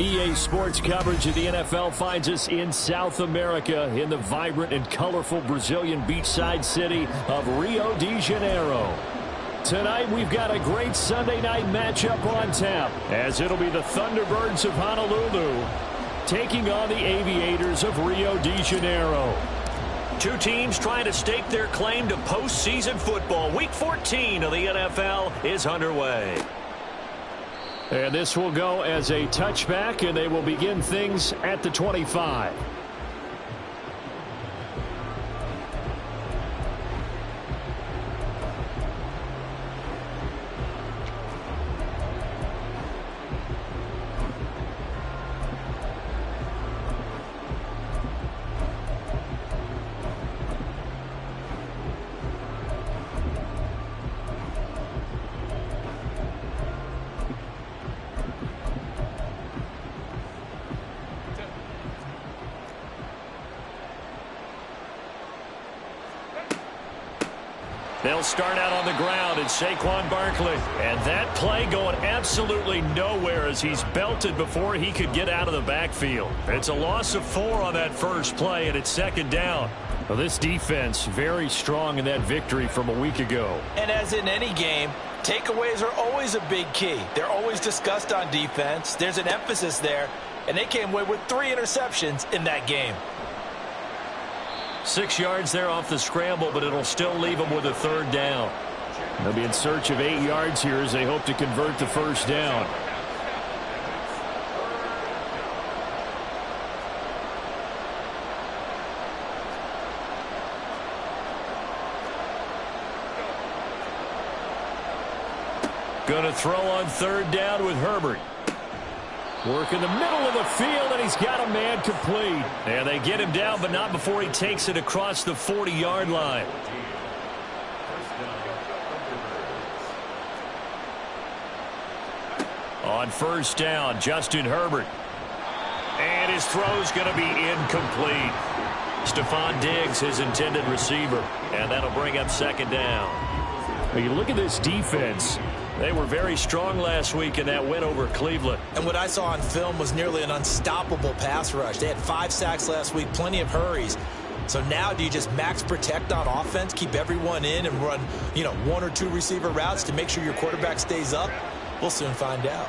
EA Sports coverage of the NFL finds us in South America in the vibrant and colorful Brazilian beachside city of Rio de Janeiro. Tonight we've got a great Sunday night matchup on tap, as it'll be the Thunderbirds of Honolulu taking on the Aviators of Rio de Janeiro. Two teams trying to stake their claim to postseason football. Week 14 of the NFL is underway. And this will go as a touchback, and they will begin things at the 25. They'll start out on the ground, and Saquon Barkley. And that play going absolutely nowhere as he's belted before he could get out of the backfield. It's a loss of 4 on that first play, and it's second down. Well, this defense very strong in that victory from a week ago. And as in any game, takeaways are always a big key. They're always discussed on defense. There's an emphasis there, and they came away with 3 interceptions in that game. 6 yards there off the scramble, but it'll still leave them with a third down. They'll be in search of 8 yards here as they hope to convert the first down. Going to throw on third down with Herbert. Work in the middle of the field, and he's got a man complete. And they get him down, but not before he takes it across the 40-yard line. On first down, Justin Herbert. And his throw's going to be incomplete. Stephon Diggs, his intended receiver. And that'll bring up second down. Well, you look at this defense. They were very strong last week in that win over Cleveland. And what I saw on film was nearly an unstoppable pass rush. They had 5 sacks last week, plenty of hurries. So now do you just max protect on offense, keep everyone in, and run, 1 or 2 receiver routes to make sure your quarterback stays up? We'll soon find out.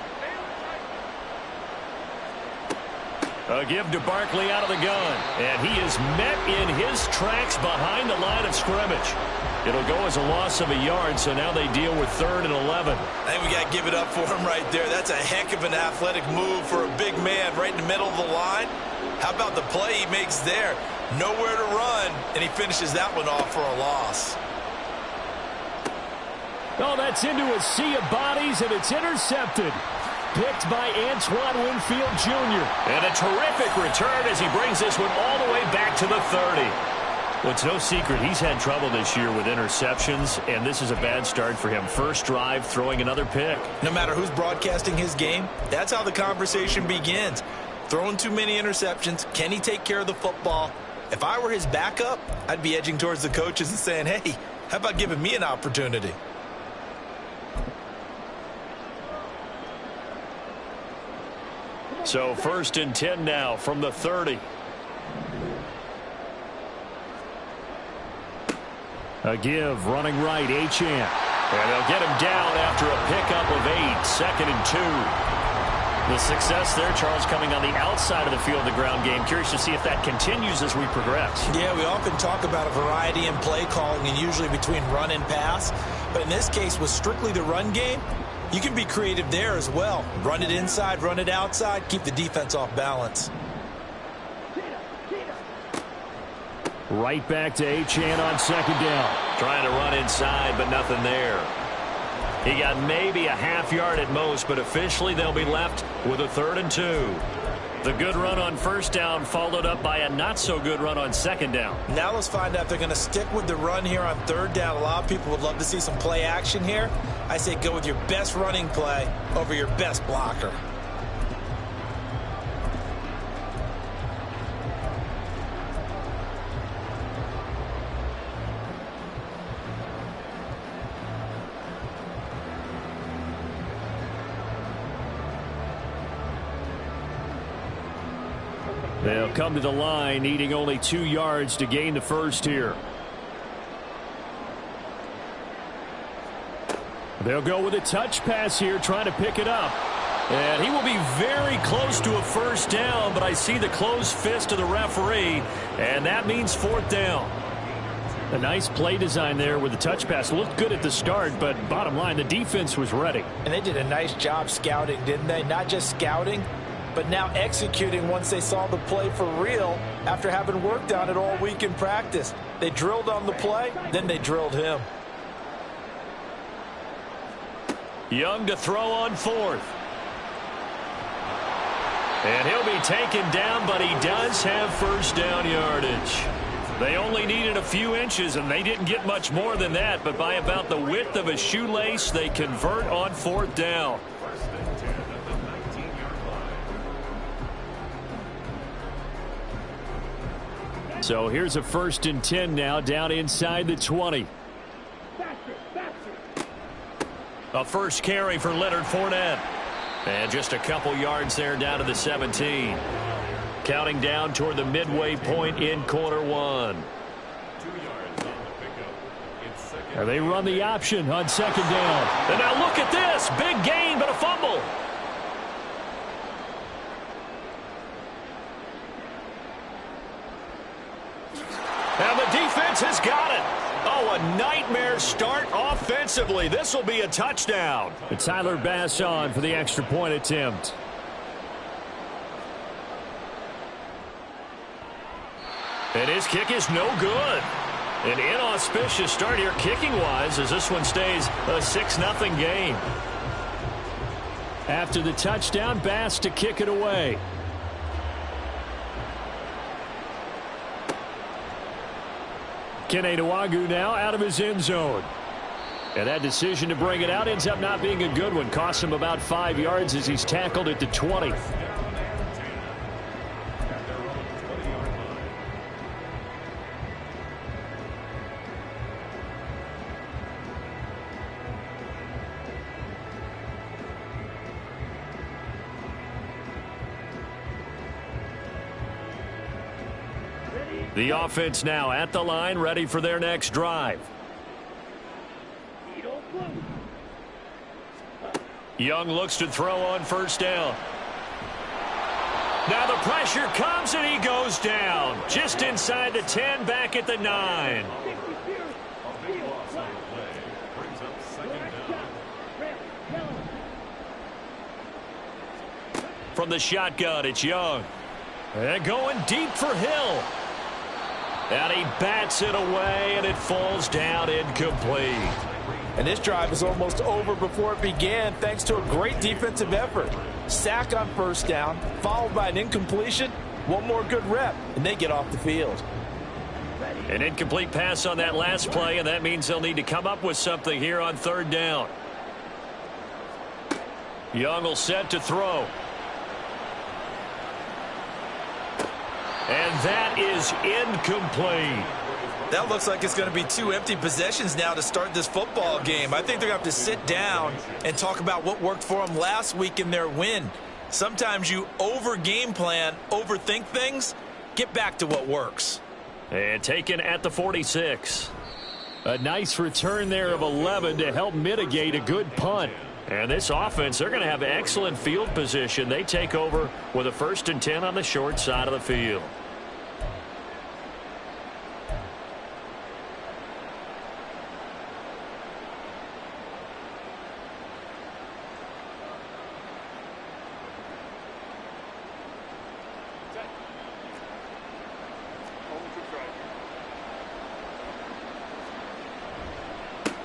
A give to Barkley out of the gun. And he is met in his tracks behind the line of scrimmage. It'll go as a loss of a yard, so now they deal with 3rd and 11. I think we got to give it up for him right there. That's a heck of an athletic move for a big man right in the middle of the line. How about the play he makes there? Nowhere to run, and he finishes that one off for a loss. Oh, that's into a sea of bodies, and it's intercepted. Picked by Antoine Winfield Jr. And a terrific return as he brings this one all the way back to the 30. Well, it's no secret he's had trouble this year with interceptions, and this is a bad start for him. First drive, throwing another pick. No matter who's broadcasting his game, that's how the conversation begins. Throwing too many interceptions, can he take care of the football? If I were his backup, I'd be edging towards the coaches and saying, hey, how about giving me an opportunity? So 1st and 10 now from the 30. A give, running right, Achane. And they'll get him down after a pickup of 8, 2nd and 2. The success there, Charles, coming on the outside of the field of the ground game. Curious to see if that continues as we progress. Yeah, we often talk about a variety in play calling and usually between run and pass. But in this case, with strictly the run game, you can be creative there as well. Run it inside, run it outside, keep the defense off balance. Right back to Achane on 2nd down. Trying to run inside, but nothing there. He got maybe a half yard at most, but officially they'll be left with a 3rd and 2. The good run on first down followed up by a not-so-good run on 2nd down. Now let's find out if they're going to stick with the run here on 3rd down. A lot of people would love to see some play action here. I say go with your best running play over your best blocker. They'll come to the line, needing only 2 yards to gain the first here. They'll go with a touch pass here, trying to pick it up. And he will be very close to a first down, but I see the closed fist of the referee, and that means 4th down. A nice play design there with the touch pass. Looked good at the start, but bottom line, the defense was ready. And they did a nice job scouting, didn't they? Not just scouting, but now executing once they saw the play for real after having worked on it all week in practice. They drilled on the play, then they drilled him. Young to throw on 4th. And he'll be taken down, but he does have first down yardage. They only needed a few inches, and they didn't get much more than that, but by about the width of a shoelace, they convert on 4th down. So here's a 1st and 10 now, down inside the 20. A first carry for Leonard Fournette. And just a couple yards there down to the 17. Counting down toward the midway point in quarter 1. And they run the option on 2nd down. And now look at this. Big gain, but a fumble. And the defense has got it. Oh, a nightmare start offensively. This will be a touchdown. And Tyler Bass on for the extra point attempt. And his kick is no good. An inauspicious start here kicking-wise as this one stays a 6-0 game. After the touchdown, Bass to kick it away. Kene Nwangwu now out of his end zone. And that decision to bring it out ends up not being a good one. Costs him about 5 yards as he's tackled at the 20. The offense now at the line, ready for their next drive. Young looks to throw on 1st down. Now the pressure comes and he goes down. Just inside the 10, back at the 9. From the shotgun, it's Young. And going deep for Hill. And he bats it away, and it falls down incomplete. And this drive is almost over before it began thanks to a great defensive effort. Sack on 1st down, followed by an incompletion. One more good rep, and they get off the field. An incomplete pass on that last play, and that means they'll need to come up with something here on 3rd down. Young will set to throw. And that is incomplete. That looks like it's going to be 2 empty possessions now to start this football game. I think they're going to have to sit down and talk about what worked for them last week in their win. Sometimes you over-game plan, overthink things. Get back to what works. And taken at the 46. A nice return there of 11 to help mitigate a good punt. And this offense, they're going to have excellent field position. They take over with a 1st and 10 on the short side of the field.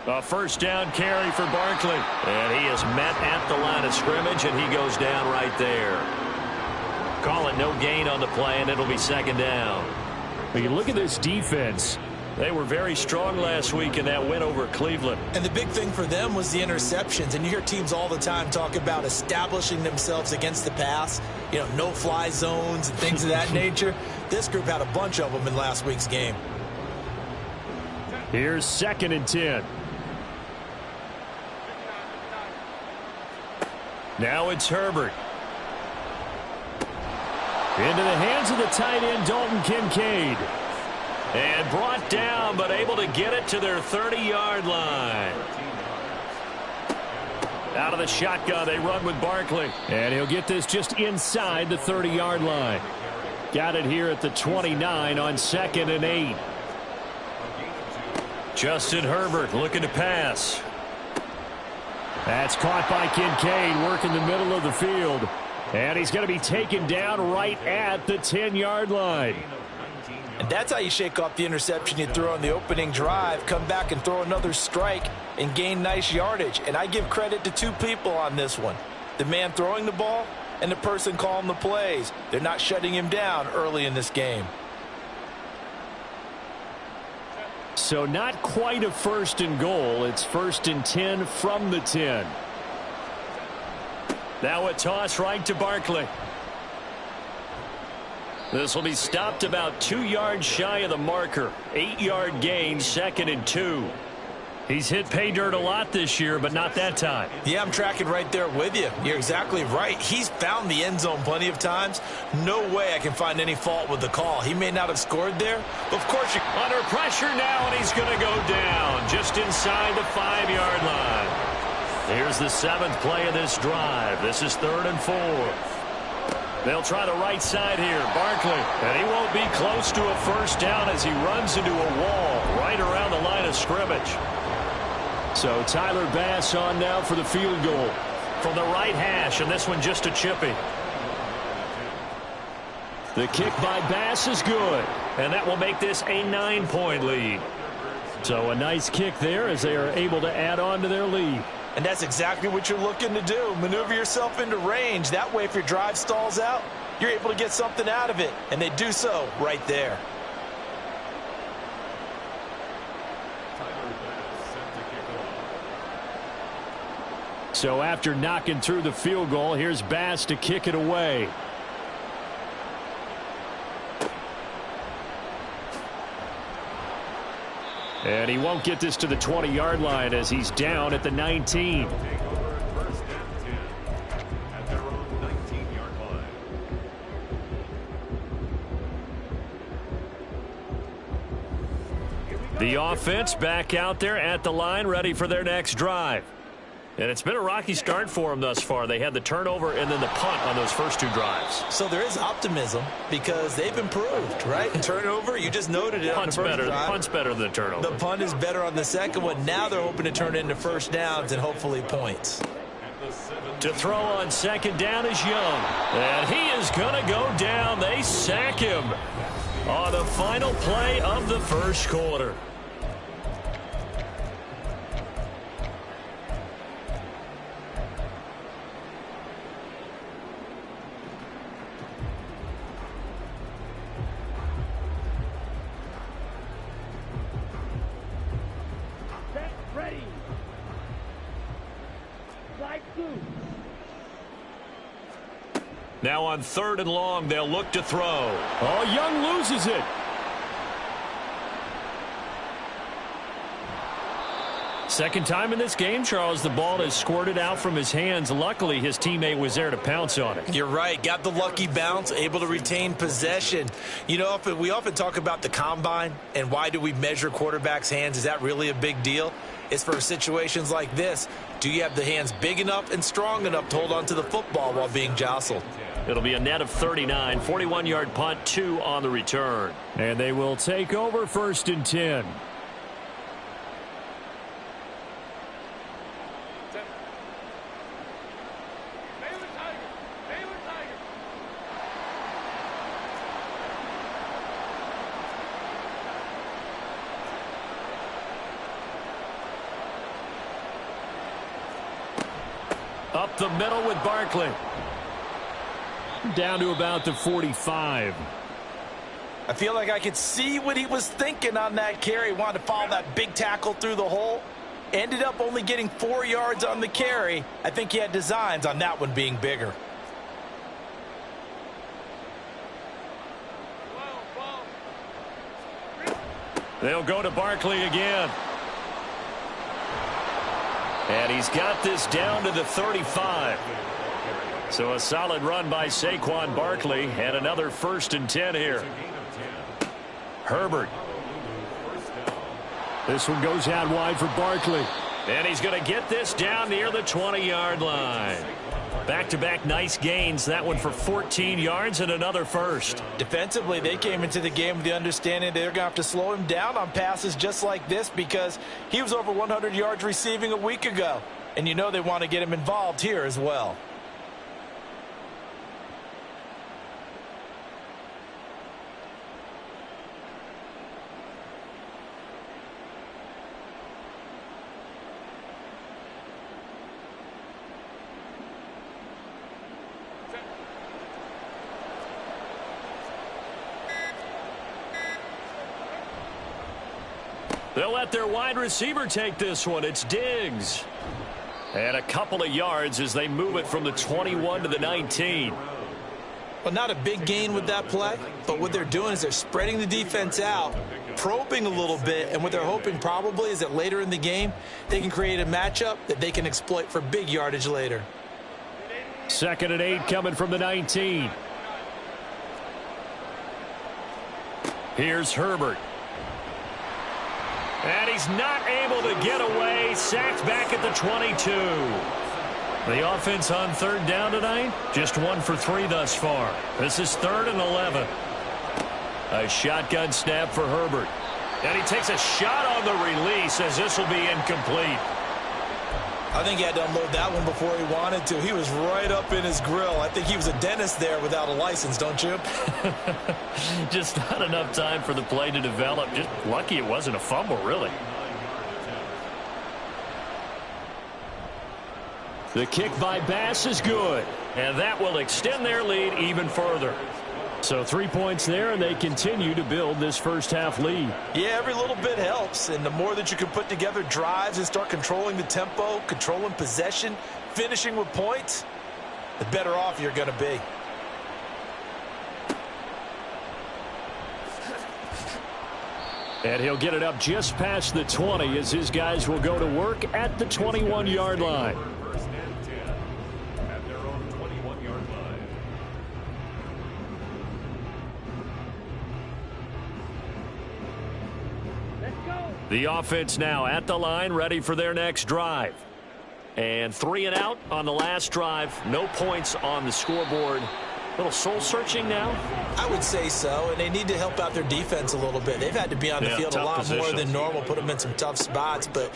A 1st down carry for Barkley. And he is met at the line of scrimmage, and he goes down right there. Call it no gain on the play, and it'll be 2nd down. When you look at this defense, they were very strong last week in that win over Cleveland. And the big thing for them was the interceptions. And you hear teams all the time talk about establishing themselves against the pass, you know, no-fly zones and things of that nature. This group had a bunch of them in last week's game. Here's 2nd and 10. Now it's Herbert. Into the hands of the tight end, Dalton Kincaid. And brought down, but able to get it to their 30-yard line. Out of the shotgun, they run with Barkley. And he'll get this just inside the 30-yard line. Got it here at the 29 on 2nd and 8. Justin Herbert looking to pass. That's caught by Kincaid, working the middle of the field. And he's going to be taken down right at the 10-yard line. And that's how you shake off the interception you threw on the opening drive, come back and throw another strike and gain nice yardage. And I give credit to two people on this one. The man throwing the ball and the person calling the plays. They're not shutting him down early in this game. So not quite a 1st and goal. It's 1st and 10 from the 10. Now a toss right to Barkley. This will be stopped about 2 yards shy of the marker. 8-yard gain, 2nd and 2. He's hit pay dirt a lot this year, but not that time. Yeah, I'm tracking right there with you. You're exactly right. He's found the end zone plenty of times. No way I can find any fault with the call. He may not have scored there, but of course you're under pressure now, and he's going to go down just inside the 5-yard line. Here's the 7th play of this drive. This is 3rd and 4. They'll try the right side here. Barkley, and he won't be close to a 1st down as he runs into a wall right around the line of scrimmage. So Tyler Bass on now for the field goal. From the right hash, and this one just a chippy. The kick by Bass is good. And that will make this a 9-point lead. So a nice kick there as they are able to add on to their lead. And that's exactly what you're looking to do. Maneuver yourself into range. That way, if your drive stalls out, you're able to get something out of it. And they do so right there. So after knocking through the field goal, here's Bass to kick it away. And he won't get this to the 20-yard line as he's down at the 19. The offense back out there at the line, ready for their next drive. And it's been a rocky start for them thus far. They had the turnover and then the punt on those first 2 drives. So there is optimism because they've improved, right? Turnover, you just noted it. Punt's better. The punt's better than the turnover. The punt is better on the second one. Now they're hoping to turn it into 1st downs and hopefully points. To throw on 2nd down is Young. And he is going to go down. They sack him on the final play of the 1st quarter. Now on 3rd and long, they'll look to throw. Oh, Young loses it. Second time in this game, Charles, the ball has squirted out from his hands. Luckily, his teammate was there to pounce on it. You're right. Got the lucky bounce, able to retain possession. You know, we often talk about the combine and why do we measure quarterbacks' hands. Is that really a big deal? It's for situations like this. Do you have the hands big enough and strong enough to hold on to the football while being jostled? It'll be a net of 39, 41-yard punt, 2 on the return. And they will take over 1st and 10. Up the middle with Barkley. Down to about the 45. I feel like I could see what he was thinking on that carry. Wanted to follow that big tackle through the hole. Ended up only getting 4 yards on the carry. I think he had designs on that one being bigger. They'll go to Barkley again. And he's got this down to the 35. So a solid run by Saquon Barkley and another 1st and 10 here. Herbert. This one goes out wide for Barkley. And he's going to get this down near the 20-yard line. Back-to-back nice gains. That one for 14 yards and another first. Defensively, they came into the game with the understanding they're going to have to slow him down on passes just like this because he was over 100 yards receiving a week ago. And you know they want to get him involved here as well. They'll let their wide receiver take this one. It's Diggs. And a couple of yards as they move it from the 21 to the 19. Well, not a big gain with that play, but what they're doing is they're spreading the defense out, probing a little bit, and what they're hoping probably is that later in the game, they can create a matchup that they can exploit for big yardage later. 2nd and 8 coming from the 19. Here's Herbert. And he's not able to get away. Sacked back at the 22. The offense on 3rd down tonight, just 1 for 3 thus far. This is 3rd and 11. A shotgun snap for Herbert. And he takes a shot on the release as this will be incomplete. I think he had to unload that one before he wanted to. He was right up in his grill. I think he was a dentist there without a license, don't you? Just not enough time for the play to develop. Just lucky it wasn't a fumble, really. The kick by Bass is good. And that will extend their lead even further. So 3 points there, and they continue to build this first half lead. Yeah, every little bit helps, and the more that you can put together drives and start controlling the tempo, controlling possession, finishing with points, the better off you're going to be. And he'll get it up just past the 20 as his guys will go to work at the 21-yard line. The offense now at the line, ready for their next drive. And 3 and out on the last drive. No points on the scoreboard. A little soul-searching now? I would say so, and they need to help out their defense a little bit. They've had to be on the field a lot more than normal, put them in some tough spots. But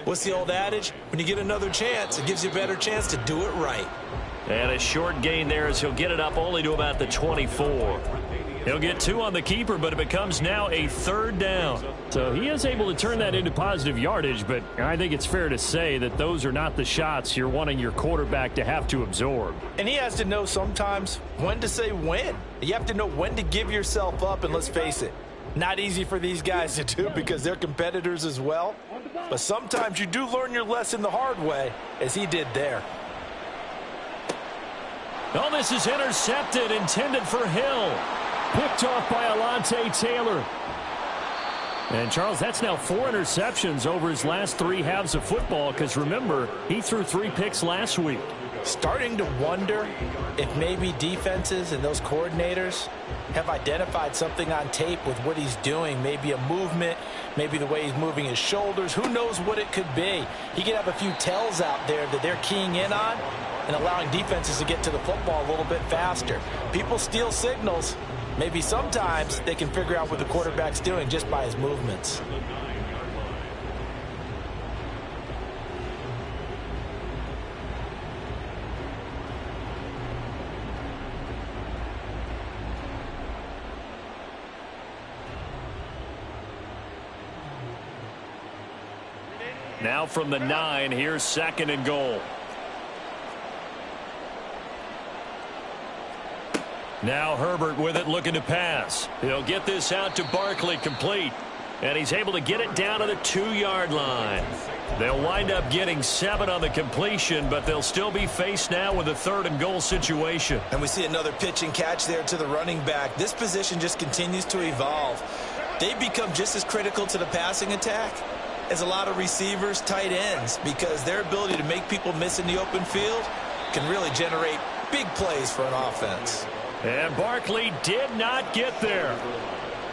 what's the old adage? When you get another chance, it gives you a better chance to do it right. And a short gain there as he'll get it up only to about the 24. He'll get 2 on the keeper, but it becomes now a 3rd down. So he is able to turn that into positive yardage, but I think it's fair to say that those are not the shots you're wanting your quarterback to have to absorb. And he has to know sometimes when to say when. You have to know when to give yourself up, and let's face it, not easy for these guys to do because they're competitors as well. But sometimes you do learn your lesson the hard way, as he did there. Oh, this is intercepted, intended for Hill. Picked off by Alontae Taylor. And, Charles, that's now 4 interceptions over his last 3 halves of football because, remember, he threw 3 picks last week. Starting to wonder if maybe defenses and those coordinators have identified something on tape with what he's doing. Maybe a movement, maybe the way he's moving his shoulders. Who knows what it could be? He could have a few tells out there that they're keying in on and allowing defenses to get to the football a little bit faster. People steal signals. Maybe sometimes they can figure out what the quarterback's doing just by his movements. Now from the 9, here's 2nd and goal. Now Herbert with it, looking to pass. He'll get this out to Barkley, complete. And he's able to get it down to the 2-yard line. They'll wind up getting 7 on the completion, but they'll still be faced now with a 3rd and goal situation. And we see another pitch and catch there to the running back. This position just continues to evolve. They've become just as critical to the passing attack as a lot of receivers, tight ends, because their ability to make people miss in the open field can really generate Big plays for an offense. And Barkley did not get there.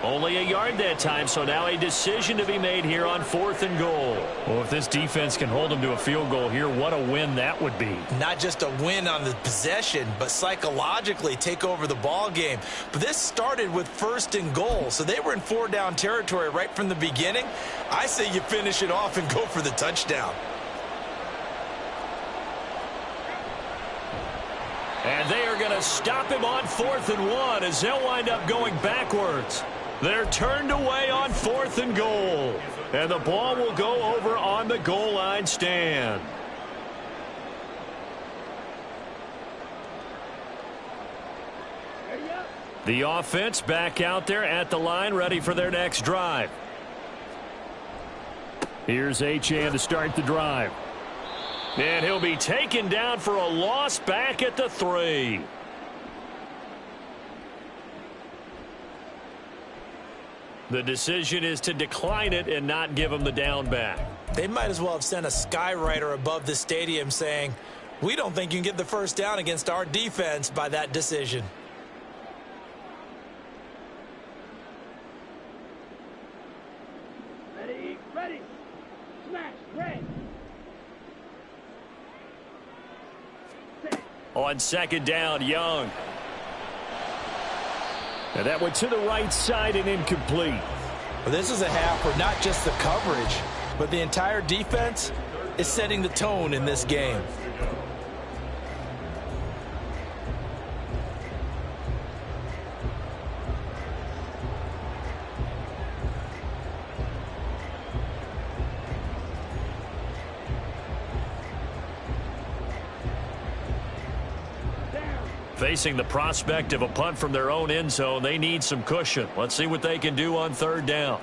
Only a yard that time, so now a decision to be made here on 4th and goal. Well, if this defense can hold them to a field goal here, what a win that would be. Not just a win on the possession, but psychologically take over the ball game. But this started with 1st and goal, so they were in 4-down territory right from the beginning. I say you finish it off and go for the touchdown. And they are going to stop him on 4th and 1 as they'll wind up going backwards. They're turned away on 4th and goal. And the ball will go over on the goal line stand. The offense back out there at the line, ready for their next drive. Here's Achane to start the drive. And he'll be taken down for a loss back at the 3. The decision is to decline it and not give him the down back. They might as well have sent a skywriter above the stadium saying, we don't think you can get the first down against our defense by that decision. Ready, smash, ready. On 2nd down, Young. And that went to the right side and incomplete. Well, this is a half where not just the coverage, but the entire defense is setting the tone in this game. Facing the prospect of a punt from their own end zone, they need some cushion. Let's see what they can do on 3rd down.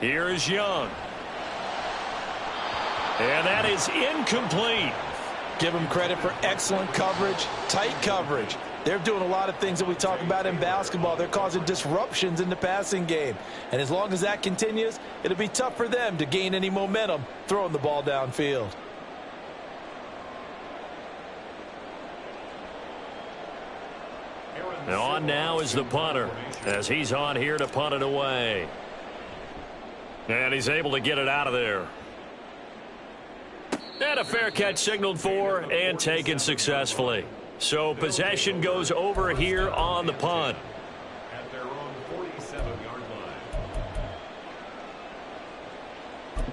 Here is Young. And that is incomplete. Give them credit for excellent coverage, tight coverage. They're doing a lot of things that we talk about in basketball. They're causing disruptions in the passing game. And as long as that continues, it'll be tough for them to gain any momentum throwing the ball downfield. On now is the punter as he's on here to punt it away. And he's able to get it out of there. And a fair catch signaled for and taken successfully. So possession goes over here on the punt. At their own 47-yard line.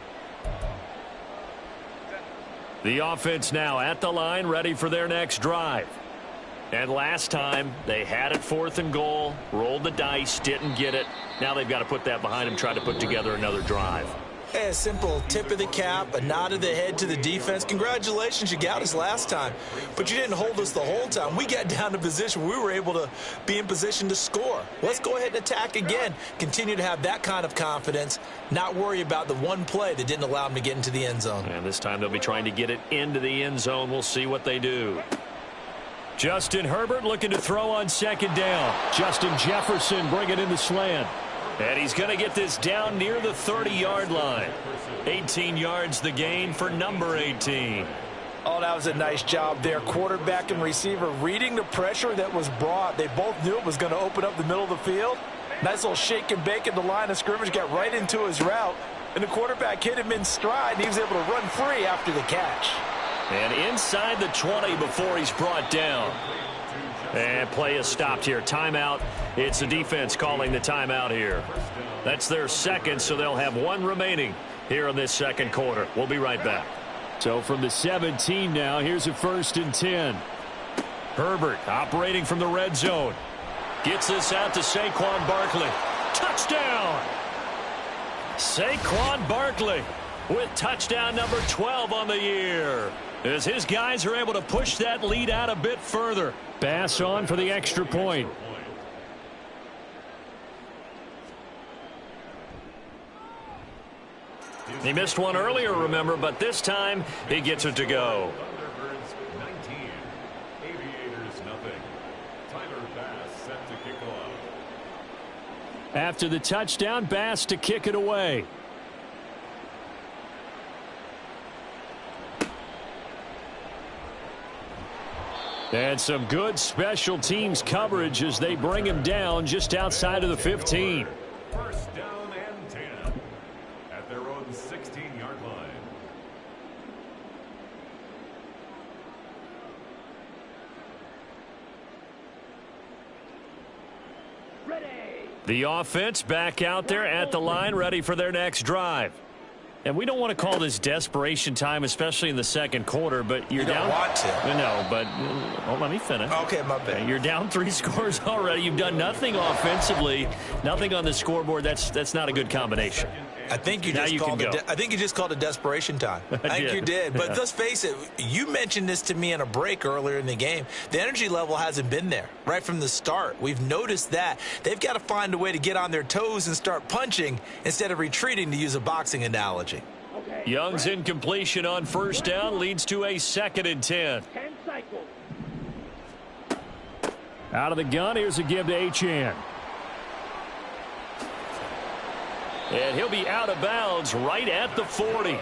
The offense now at the line, ready for their next drive. And last time, they had it 4th and goal, rolled the dice, didn't get it. Now they've got to put that behind them, try to put together another drive. Hey, a simple tip of the cap, a nod of the head to the defense. Congratulations, you got us last time. But you didn't hold us the whole time. We got down to position where we were able to be in position to score. Let's go ahead and attack again. Continue to have that kind of confidence, not worry about the one play that didn't allow them to get into the end zone. And this time they'll be trying to get it into the end zone. We'll see what they do. Justin Herbert looking to throw on 2nd down. Justin Jefferson bringing in the slant. And he's going to get this down near the 30-yard line. 18 yards the gain for number 18. Oh, that was a nice job there. Quarterback and receiver reading the pressure that was brought. They both knew it was going to open up the middle of the field. Nice little shake and bake at the line of scrimmage. Got right into his route. And the quarterback hit him in stride, and he was able to run free after the catch. And inside the 20 before he's brought down. And play is stopped here. Timeout. It's the defense calling the timeout here. That's their 2nd, so they'll have 1 remaining here in this 2nd quarter. We'll be right back. So from the 17 now, here's a 1st and 10. Herbert operating from the red zone. Gets this out to Saquon Barkley. Touchdown! Saquon Barkley with touchdown number 12 on the year, as his guys are able to push that lead out a bit further. Bass on for the extra point. He missed one earlier, remember, but this time he gets it to go. Thunderbirds 19, Aviators nothing. Tyler Bass set to kick off. After the touchdown, Bass to kick it away. And some good special teams coverage as they bring him down just outside of the 15. First down and 10 at their own 16-yard line. Ready. The offense back out there at the line, ready for their next drive. And we don't want to call this desperation time, especially in the second quarter, but you're down. You don't want to. No, but let me finish. Okay, my bad. You're down 3 scores already. You've done nothing offensively, nothing on the scoreboard. That's not a good combination. I think you just called it desperation time. I think you did. But let's face it, you mentioned this to me in a break earlier in the game. The energy level hasn't been there right from the start. We've noticed that. They've got to find a way to get on their toes and start punching instead of retreating, to use a boxing analogy. Okay. Young's incompletion on first down leads to a 2nd and 10. 10 cycles. Out of the gun, here's a give to Achane. And he'll be out of bounds right at the 40.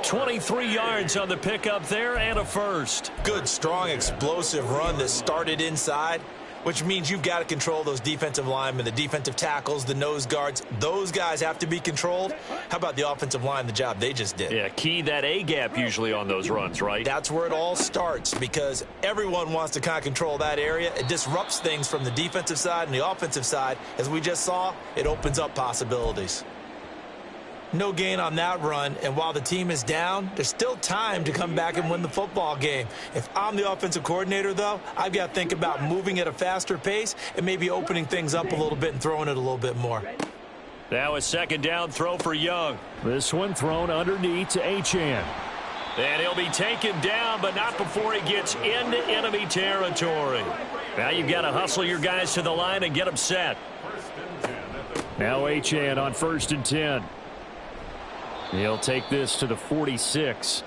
23 yards on the pickup there and a first. Good, strong, explosive run that started inside, which means you've got to control those defensive linemen, the defensive tackles, the nose guards. Those guys have to be controlled. How about the offensive line, the job they just did? Yeah, key that A-gap usually on those runs, right? That's where it all starts, because everyone wants to kind of control that area. It disrupts things from the defensive side and the offensive side. As we just saw, it opens up possibilities. No gain on that run, and while the team is down, there's still time to come back and win the football game. If I'm the offensive coordinator, though, I've got to think about moving at a faster pace and maybe opening things up a little bit and throwing it a little bit more. Now a 2nd down throw for Young. This one thrown underneath to Achane. And he'll be taken down, but not before he gets into enemy territory. Now you've got to hustle your guys to the line and get them set. Now Achane on 1st and 10. He'll take this to the 46.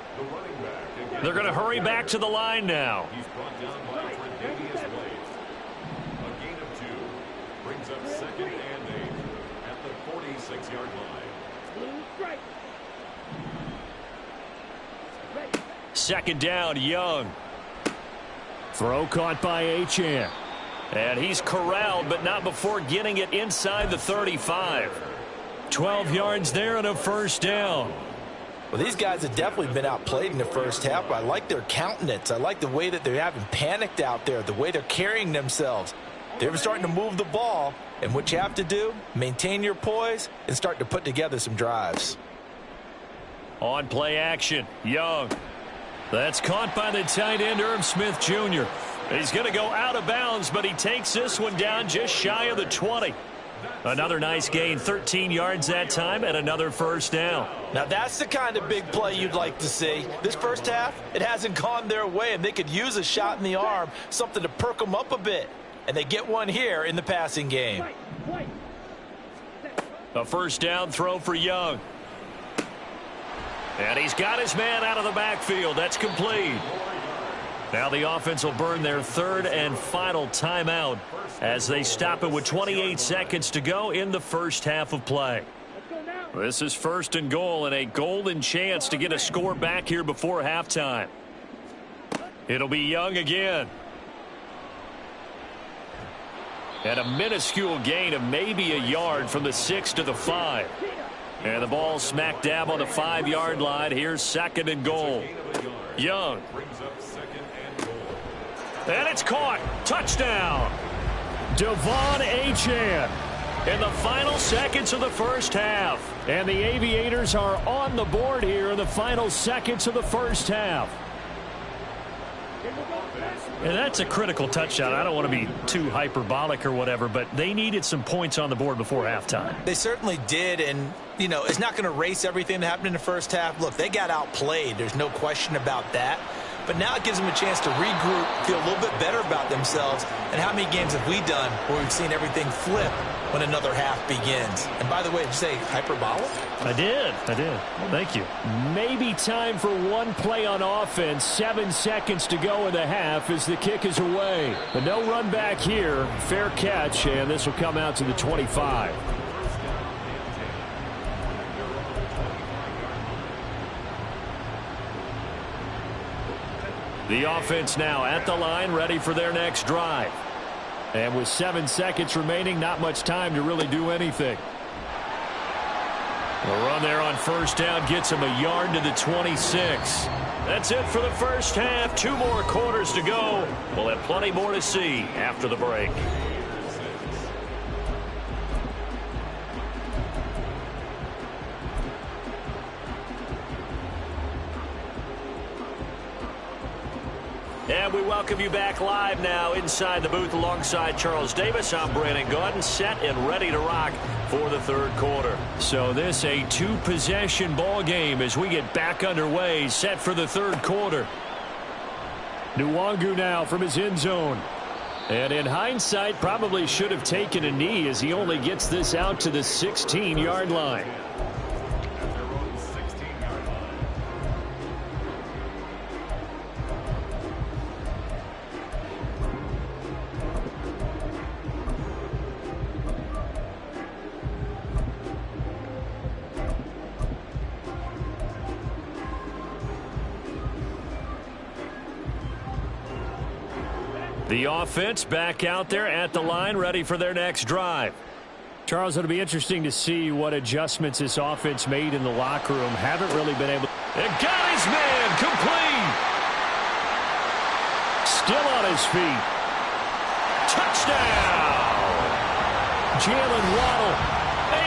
They're going to hurry back to the line now. He's brought down by Tre'Davious White. A gain of 2 brings up 2nd and 8 at the 46-yard line. Blue strike. Ready. 2nd down, Young. Throw caught by Achane. And he's corralled, but not before getting it inside the 35. 12 yards there and a 1st down. Well, these guys have definitely been outplayed in the first half. I like their countenance. I like the way that they haven't panicked out there, the way they're carrying themselves. They're starting to move the ball, and what you have to do, maintain your poise and start to put together some drives. On play action, Young. That's caught by the tight end, Irv Smith Jr. He's going to go out of bounds, but he takes this one down just shy of the 20. Another nice gain, 13 yards that time, and another 1st down. Now that's the kind of big play you'd like to see. This first half, it hasn't gone their way, and they could use a shot in the arm, something to perk them up a bit. And they get one here in the passing game. A 1st down throw for Young. And he's got his man out of the backfield. That's complete. Now the offense will burn their 3rd and final timeout as they stop it with 28 seconds to go in the first half of play. This is 1st and goal and a golden chance to get a score back here before halftime. It'll be Young again. And a minuscule gain of maybe a yard from the 6 to the 5. And the ball smack dab on the 5-yard line. Here's 2nd and goal. Young. And it's caught. Touchdown. Devon Achane in the final seconds of the first half. And the Aviators are on the board here in the final seconds of the first half. And that's a critical touchdown. I don't want to be too hyperbolic or whatever, but they needed some points on the board before halftime. They certainly did, and, you know, it's not going to erase everything that happened in the first half. Look, they got outplayed. There's no question about that. But now it gives them a chance to regroup, feel a little bit better about themselves. And how many games have we done where we've seen everything flip when another half begins? And by the way, did you say hyperbolic? I did. Thank you. Maybe time for one play on offense. 7 seconds to go in the half as the kick is away. But no run back here. Fair catch, and this will come out to the 25. The offense now at the line, ready for their next drive. And with 7 seconds remaining, not much time to really do anything. The run there on first down gets him a yard to the 26. That's it for the first half. 2 more quarters to go. We'll have plenty more to see after the break. And we welcome you back live now inside the booth alongside Charles Davis. I'm Brandon Gaudin, set and ready to rock for the third quarter. So this a 2-possession ball game as we get back underway, set for the third quarter. Nwangu now from his end zone. And in hindsight, probably should have taken a knee as he only gets this out to the 16-yard line. The offense back out there at the line, ready for their next drive. Charles, it'll be interesting to see what adjustments this offense made in the locker room. Haven't really been able. And got his man complete. Still on his feet. Touchdown. Jalen Waddle,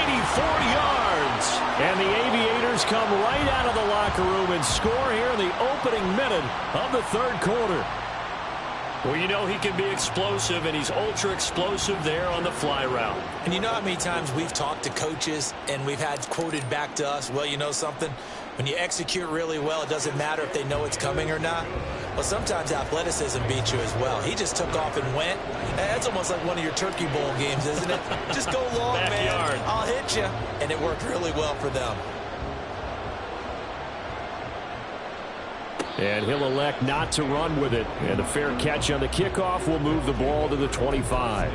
84 yards. And the Aviators come right out of the locker room and score here in the opening minute of the third quarter. Well, you know he can be explosive, and he's ultra-explosive there on the fly route. And you know how many times we've talked to coaches and we've had quoted back to us, well, you know something? When you execute really well, it doesn't matter if they know it's coming or not. Well, sometimes athleticism beats you as well. He just took off and went. That's almost like one of your Turkey Bowl games, isn't it? Just go long, man. I'll hit you. And it worked really well for them. And he'll elect not to run with it. And a fair catch on the kickoff will move the ball to the 25.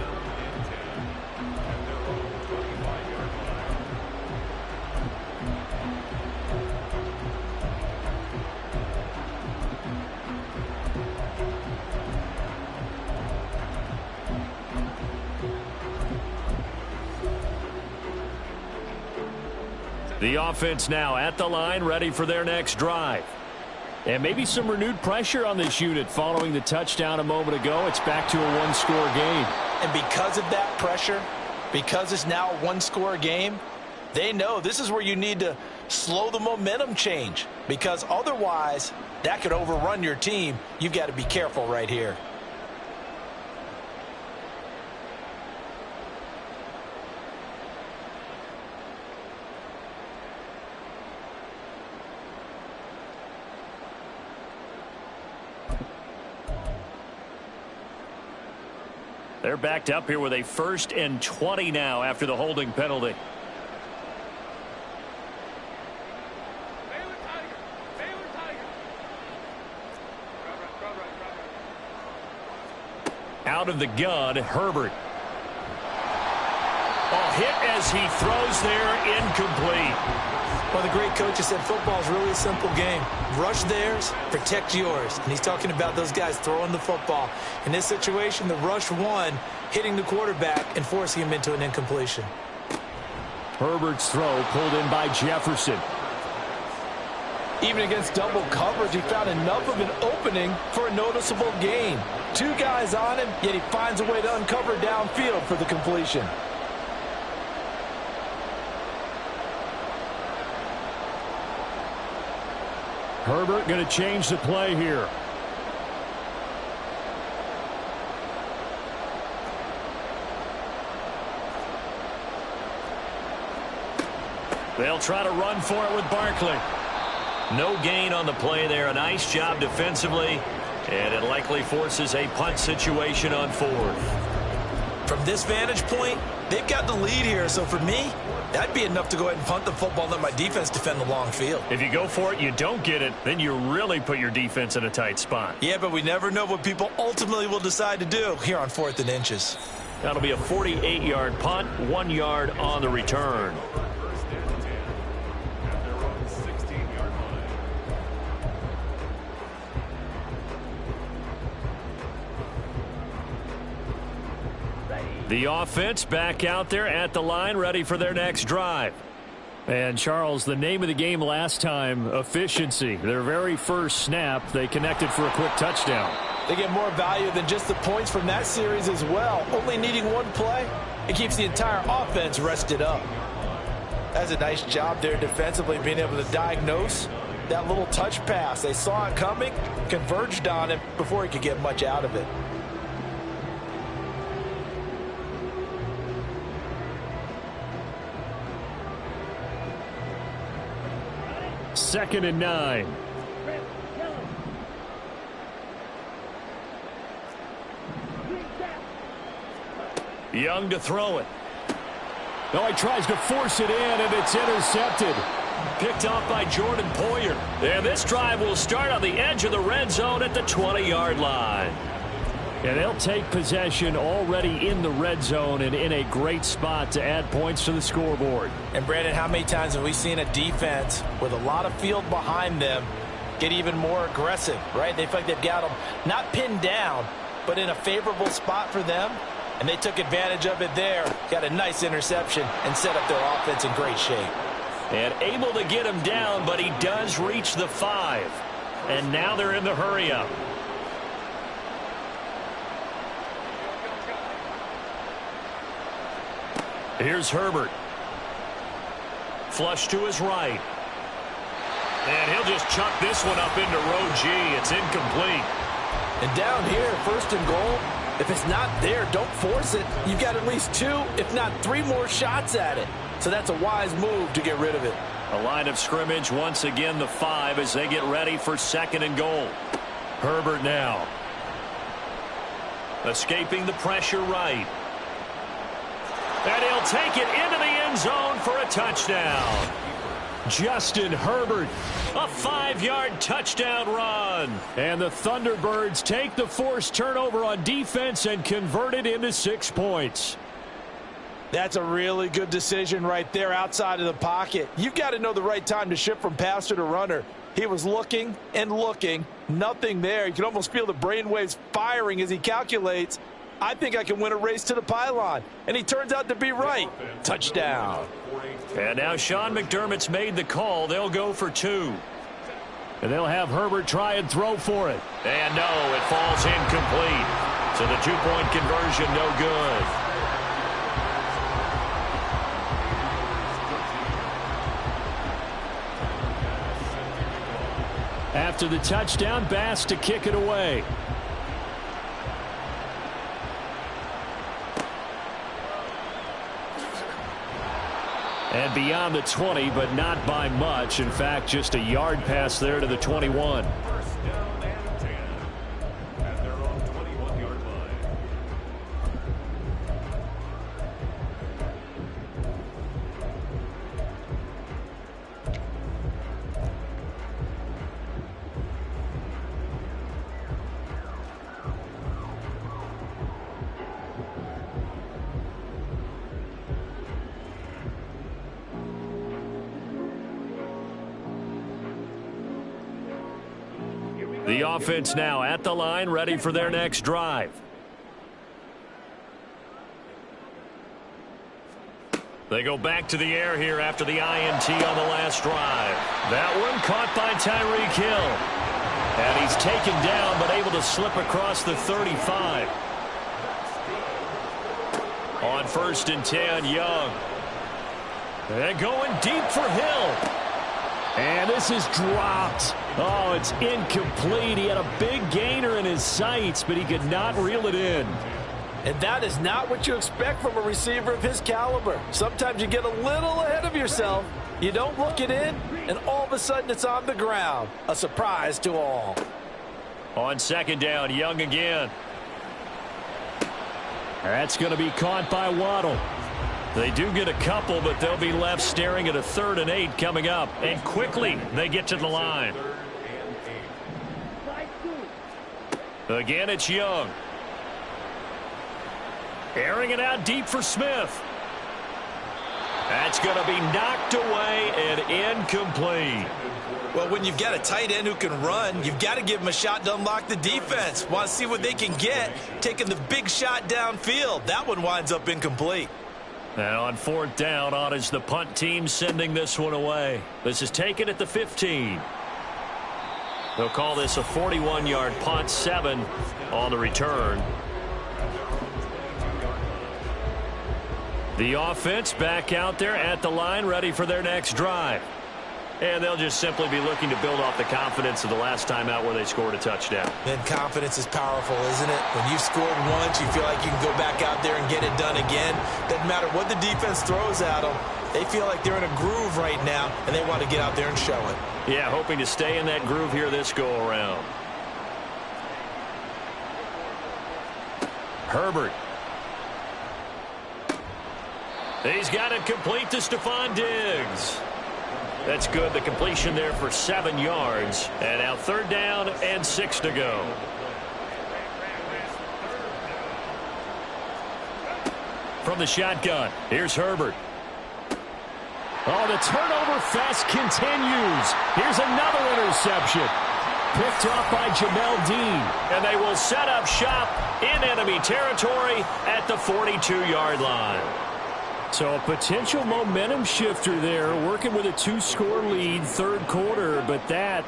The offense now at the line, ready for their next drive. And maybe some renewed pressure on this unit following the touchdown a moment ago. It's back to a one-score game. And because of that pressure, because it's now a one-score game, they know this is where you need to slow the momentum change. Because otherwise, that could overrun your team. You've got to be careful right here. They're backed up here with a 1st and 20 now after the holding penalty. Out of the gun, Herbert. Oh, hit as he throws there, incomplete. Well, the great coach has said football is really a simple game. Rush theirs, protect yours. And he's talking about those guys throwing the football. In this situation, the rush one, hitting the quarterback and forcing him into an incompletion. Herbert's throw pulled in by Jefferson. Even against double coverage, he found enough of an opening for a noticeable gain. 2 guys on him, yet he finds a way to uncover downfield for the completion. Herbert going to change the play here. They'll try to run for it with Barkley. No gain on the play there. A nice job defensively. And it likely forces a punt situation on 4th. From this vantage point, they've got the lead here. So for me, that'd be enough to go ahead and punt the football and let my defense defend the long field. If you go for it, you don't get it, then you really put your defense in a tight spot. Yeah, but we never know what people ultimately will decide to do here on 4th and inches. That'll be a 48-yard punt, 1 yard on the return. The offense back out there at the line, ready for their next drive. And, Charles, the name of the game last time, efficiency. Their very first snap, they connected for a quick touchdown. They get more value than just the points from that series as well. Only needing one play, it keeps the entire offense rested up. That's a nice job there defensively, being able to diagnose that little touch pass. They saw it coming, converged on it before he could get much out of it. Second and 9. Young to throw it. No, he tries to force it in, and it's intercepted. Picked off by Jordan Poyer. And this drive will start on the edge of the red zone at the 20-yard line. And they'll take possession already in the red zone and in a great spot to add points to the scoreboard. And, Brandon, how many times have we seen a defense with a lot of field behind them get even more aggressive, right? They feel like they've got them not pinned down, but in a favorable spot for them. And they took advantage of it there. Got a nice interception and set up their offense in great shape. And able to get him down, but he does reach the 5. And now they're in the hurry-up. Here's Herbert. Flush to his right. And he'll just chuck this one up into row G. It's incomplete. And down here, first and goal, if it's not there, don't force it. You've got at least 2, if not 3 more shots at it. So that's a wise move to get rid of it. A line of scrimmage, once again the 5 as they get ready for second and goal. Herbert now. Escaping the pressure right. And he'll take it into the end zone for a touchdown. Justin Herbert. A 5-yard touchdown run. And the Thunderbirds take the forced turnover on defense and convert it into 6 points. That's a really good decision right there outside of the pocket. You've got to know the right time to shift from passer to runner. He was looking and looking. Nothing there. You can almost feel the brainwaves firing as he calculates, I think I can win a race to the pylon. And he turns out to be right. Touchdown. And now Sean McDermott's made the call. They'll go for 2. And they'll have Herbert try and throw for it. And no, it falls incomplete. So the 2-point conversion no good. After the touchdown, Bass to kick it away. And beyond the 20, but not by much. In fact, just a yard pass there to the 21. First down and 10 at their own 21-yard line. The offense now at the line, ready for their next drive. They go back to the air here after the INT on the last drive. That one caught by Tyreek Hill. And he's taken down, but able to slip across the 35. On first and 10, Young. And going deep for Hill. And this is dropped. Oh, it's incomplete. He had a big gainer in his sights, but he could not reel it in. And that is not what you expect from a receiver of his caliber. Sometimes you get a little ahead of yourself. You don't look it in, and all of a sudden it's on the ground. A surprise to all. On second down, Young again. That's going to be caught by Waddle. They do get a couple, but they'll be left staring at a 3rd and 8 coming up. And quickly, they get to the line. Again, it's Young. Airing it out deep for Smith. That's going to be knocked away and incomplete. Well, when you've got a tight end who can run, you've got to give him a shot to unlock the defense. Want to see what they can get, taking the big shot downfield. That one winds up incomplete. And on 4th down, on is the punt team sending this one away. This is taken at the 15. They'll call this a 41-yard punt, 7 on the return. The offense back out there at the line, ready for their next drive. And they'll just simply be looking to build off the confidence of the last time out where they scored a touchdown. Then confidence is powerful, isn't it? When you've scored once, you feel like you can go back out there and get it done again. Doesn't matter what the defense throws at them. They feel like they're in a groove right now, and they want to get out there and show it. Yeah, hoping to stay in that groove here this go-around. Herbert. He's got it complete to Stephon Diggs. That's good. The completion there for 7 yards. And now 3rd down and 6 to go. From the shotgun, here's Herbert. Oh, the turnover fest continues. Here's another interception. Picked off by Jamel Dean. And they will set up shop in enemy territory at the 42-yard line. So a potential momentum shifter there, working with a 2-score lead, 3rd quarter, but that,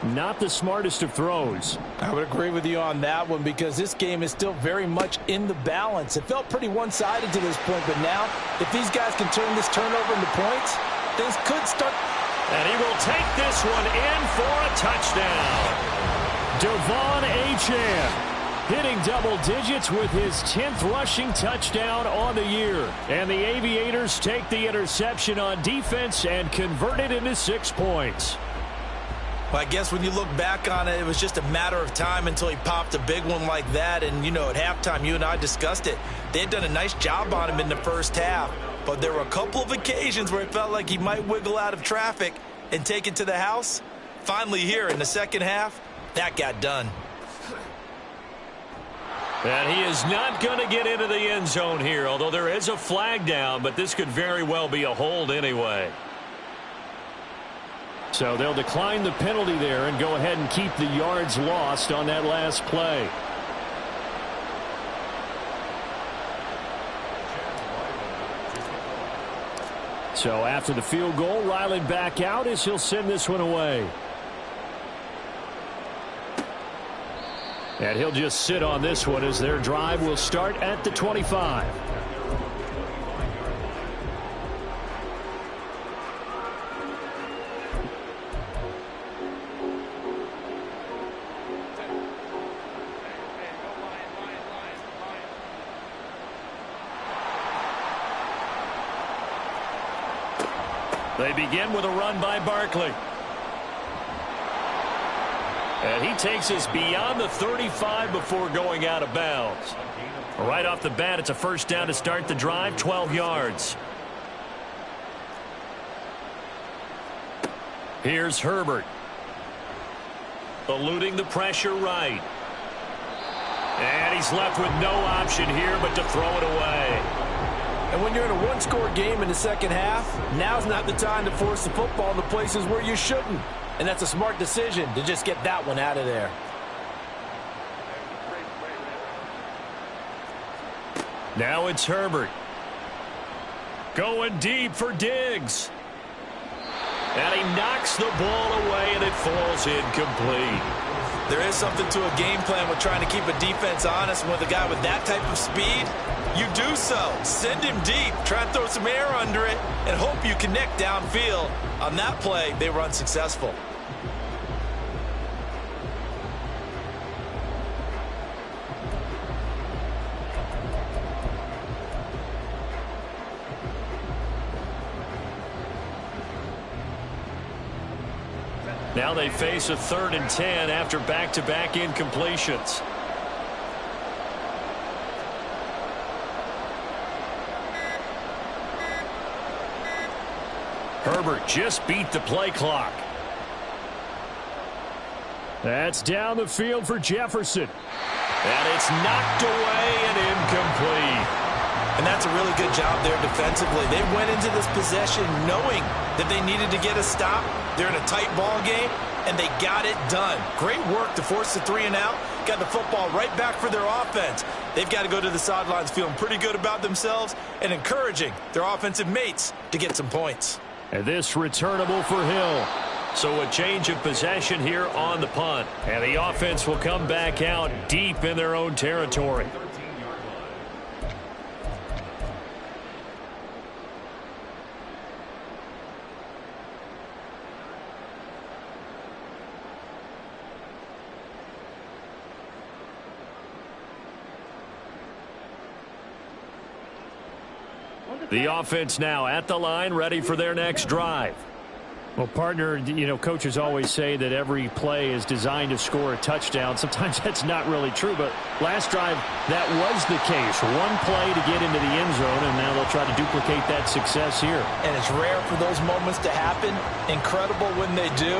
not the smartest of throws. I would agree with you on that one because this game is still very much in the balance. It felt pretty one-sided to this point, but now, if these guys can turn this turnover into points, things could start. And he will take this one in for a touchdown. Devon Achane hitting double digits with his 10th rushing touchdown on the year. And the Aviators take the interception on defense and convert it into 6 points. Well, I guess when you look back on it, it was just a matter of time until he popped a big one like that. And, you know, at halftime, you and I discussed it. They had done a nice job on him in the first half. But there were a couple of occasions where it felt like he might wiggle out of traffic and take it to the house. Finally here in the second half, that got done. And he is not going to get into the end zone here, although there is a flag down, but this could very well be a hold anyway. So they'll decline the penalty there and go ahead and keep the yards lost on that last play. So after the field goal, Ryland back out as he'll send this one away. And he'll just sit on this one as their drive will start at the 25. They begin with a run by Barkley. And he takes us beyond the 35 before going out of bounds. Right off the bat, it's a first down to start the drive, 12 yards. Here's Herbert. Eluding the pressure right. And he's left with no option here but to throw it away. And when you're in a one-score game in the second half, now's not the time to force the football in the places where you shouldn't. And that's a smart decision to just get that one out of there. Now it's Herbert. Going deep for Diggs. And he knocks the ball away, and it falls incomplete. There is something to a game plan with trying to keep a defense honest. With a guy with that type of speed, you do so. Send him deep. Try and throw some air under it and hope you connect downfield. On that play, they were unsuccessful. Now they face a 3rd and 10 after back-to-back incompletions. Herbert just beat the play clock. That's down the field for Jefferson. And it's knocked away and incomplete. And that's a really good job there defensively. They went into this possession knowing that they needed to get a stop. They're in a tight ball game, and they got it done. Great work to force the 3 and out. Got the football right back for their offense. They've got to go to the sidelines feeling pretty good about themselves and encouraging their offensive mates to get some points. And this returnable for Hill. So a change of possession here on the punt. And the offense will come back out deep in their own territory. The offense now at the line, ready for their next drive. Well, partner, you know, coaches always say that every play is designed to score a touchdown. Sometimes that's not really true, but last drive, that was the case. One play to get into the end zone, and now they'll try to duplicate that success here. And it's rare for those moments to happen. Incredible when they do.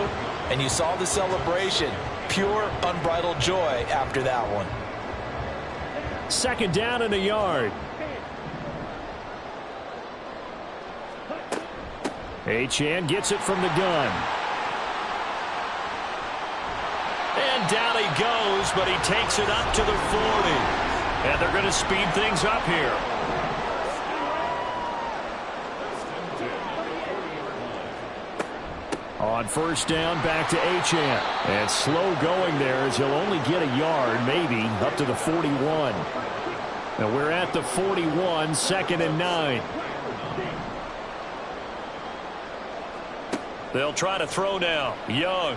And you saw the celebration. Pure, unbridled joy after that one. Second down and a yard. Achane gets it from the gun. And down he goes, but he takes it up to the 40. And they're going to speed things up here. On first down, back to Achane. And slow going there as he'll only get a yard, maybe, up to the 41. Now we're at the 41, 2nd and 9. They'll try to throw now. Young.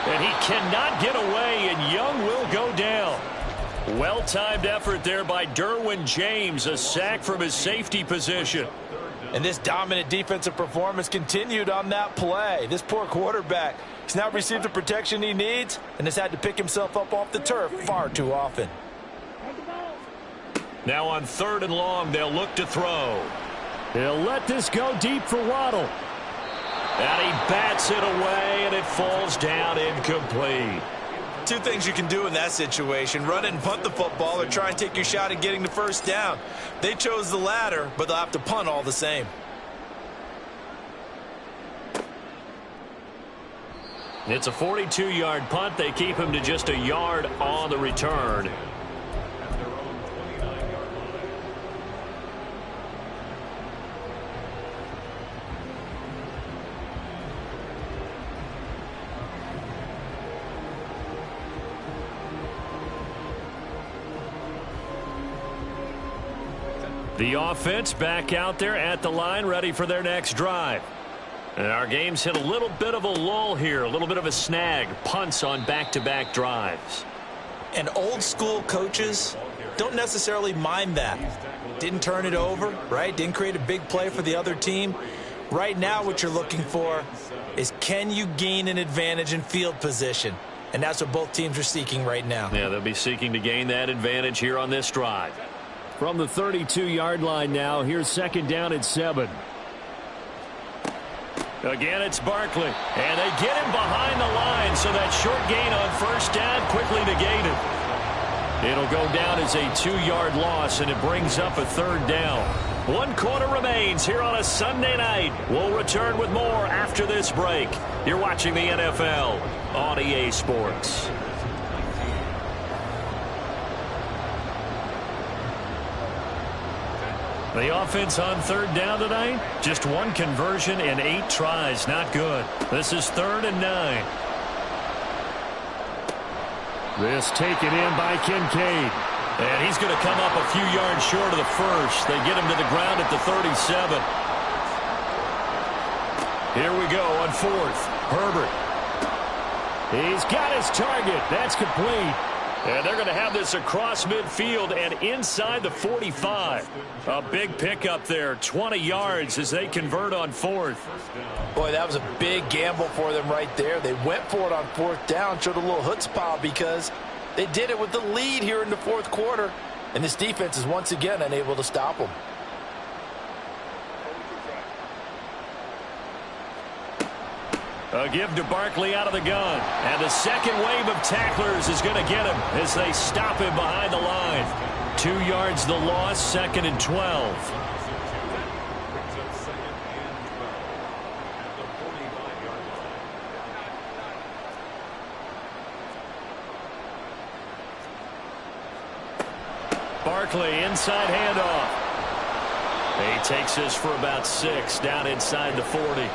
And he cannot get away, and Young will go down. Well-timed effort there by Derwin James. A sack from his safety position. And this dominant defensive performance continued on that play. This poor quarterback has now received the protection he needs and has had to pick himself up off the turf far too often. Now on 3rd and long, they'll look to throw. He'll let this go deep for Waddle. And he bats it away, and it falls down incomplete. Two things you can do in that situation: run it and punt the football, or try and take your shot at getting the first down. They chose the latter, but they'll have to punt all the same. It's a 42-yard punt. They keep him to just a yard on the return. The offense back out there at the line, ready for their next drive. And our game's hit a little bit of a lull here, a little bit of a snag. Punts on back-to-back drives. And old-school coaches don't necessarily mind that. Didn't turn it over, right? Didn't create a big play for the other team. Right now what you're looking for is, can you gain an advantage in field position? And that's what both teams are seeking right now. Yeah, they'll be seeking to gain that advantage here on this drive. From the 32-yard line now, here's 2nd down at 7. Again, it's Barkley. And they get him behind the line, so that short gain on first down quickly negated. It'll go down as a 2-yard loss, and it brings up a 3rd down. 1 quarter remains here on a Sunday night. We'll return with more after this break. You're watching the NFL on EA Sports. The offense on 3rd down tonight, just 1 conversion and 8 tries. Not good. This is 3rd and 9. This taken in by Kincaid. And he's going to come up a few yards short of the first. They get him to the ground at the 37. Here we go on 4th. Herbert. He's got his target. That's complete. And they're going to have this across midfield and inside the 45. A big pickup there, 20 yards as they convert on 4th. Boy, that was a big gamble for them right there. They went for it on 4th down, showed a little chutzpah because they did it with the lead here in the 4th quarter. And this defense is once again unable to stop them. A give to Barkley out of the gun. And the second wave of tacklers is going to get him as they stop him behind the line. 2 yards the loss, 2nd and 12. Barkley, inside handoff. He takes this for about 6 down inside the 40.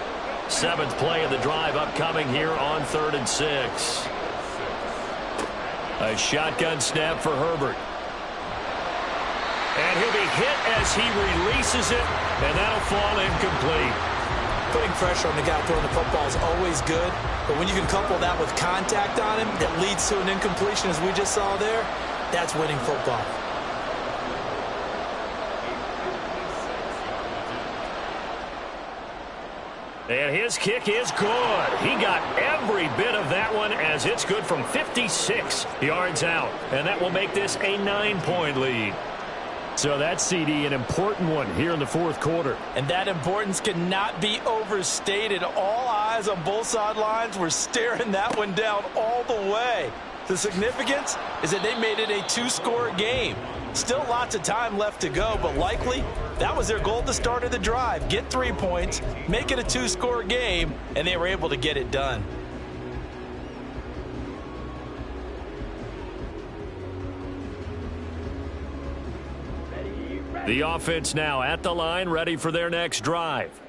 7th play of the drive upcoming here on 3rd and 6. A shotgun snap for Herbert. And he'll be hit as he releases it, and that'll fall incomplete. Putting pressure on the guy throwing the football is always good, but when you can couple that with contact on him that leads to an incompletion, as we just saw there, that's winning football. And his kick is good. He got every bit of that one as it's good from 56 yards out. And that will make this a 9-point lead. So that CD, an important one here in the 4th quarter. And that importance cannot be overstated. All eyes on both sidelines were staring that one down all the way. The significance is that they made it a 2-score game. Still lots of time left to go, but likely that was their goal at the start of the drive. Get 3 points, make it a 2-score game, and they were able to get it done. The offense now at the line, ready for their next drive.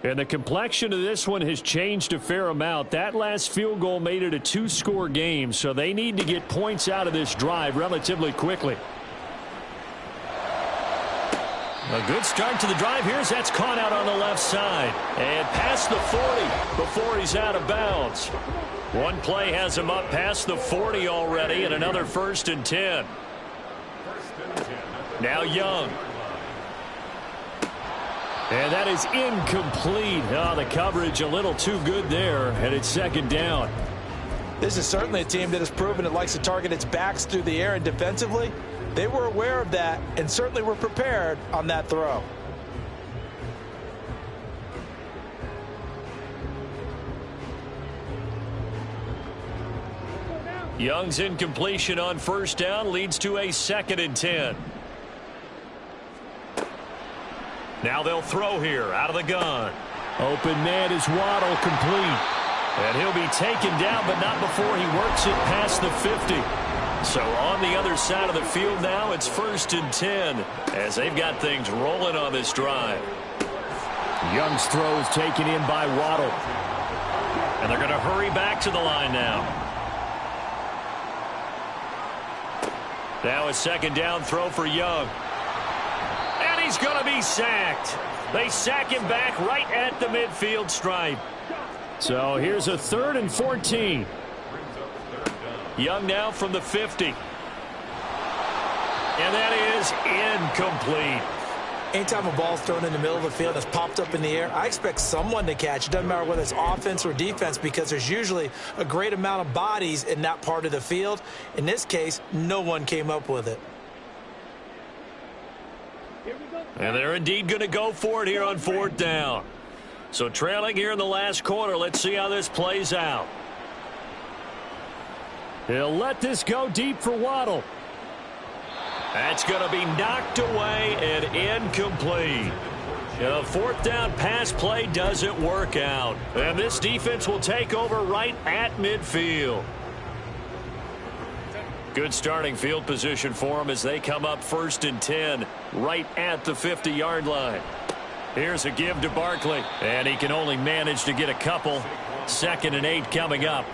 And the complexion of this one has changed a fair amount. That last field goal made it a 2-score game, so they need to get points out of this drive relatively quickly. A good start to the drive. Here's that's caught out on the left side. And past the 40 before he's out of bounds. One play has him up past the 40 already, and another 1st and 10. Now Young. And that is incomplete. Oh, the coverage a little too good there, and it's 2nd down. This is certainly a team that has proven it likes to target its backs through the air, and defensively, they were aware of that and certainly were prepared on that throw. Young's incompletion on 1st down leads to a 2nd and 10. Now they'll throw here out of the gun. Open man is Waddle, complete. And he'll be taken down, but not before he works it past the 50. So on the other side of the field now, it's 1st and 10 as they've got things rolling on this drive. Young's throw is taken in by Waddle. And they're going to hurry back to the line now. Now a 2nd down throw for Young. And he's going to be sacked. They sack him back right at the midfield stripe. So here's a 3rd and 14. Young now from the 50. And that is incomplete. Anytime a ball's thrown in the middle of the field that's popped up in the air, I expect someone to catch. It doesn't matter whether it's offense or defense, because there's usually a great amount of bodies in that part of the field. In this case, no one came up with it. And they're indeed going to go for it here on 4th down. So trailing here in the last quarter, let's see how this plays out. He'll let this go deep for Waddle. That's going to be knocked away and incomplete. A 4th down pass play doesn't work out. And this defense will take over right at midfield. Good starting field position for them as they come up 1st and 10 right at the 50-yard line. Here's a give to Barkley, and he can only manage to get a couple. 2nd and 8 coming up.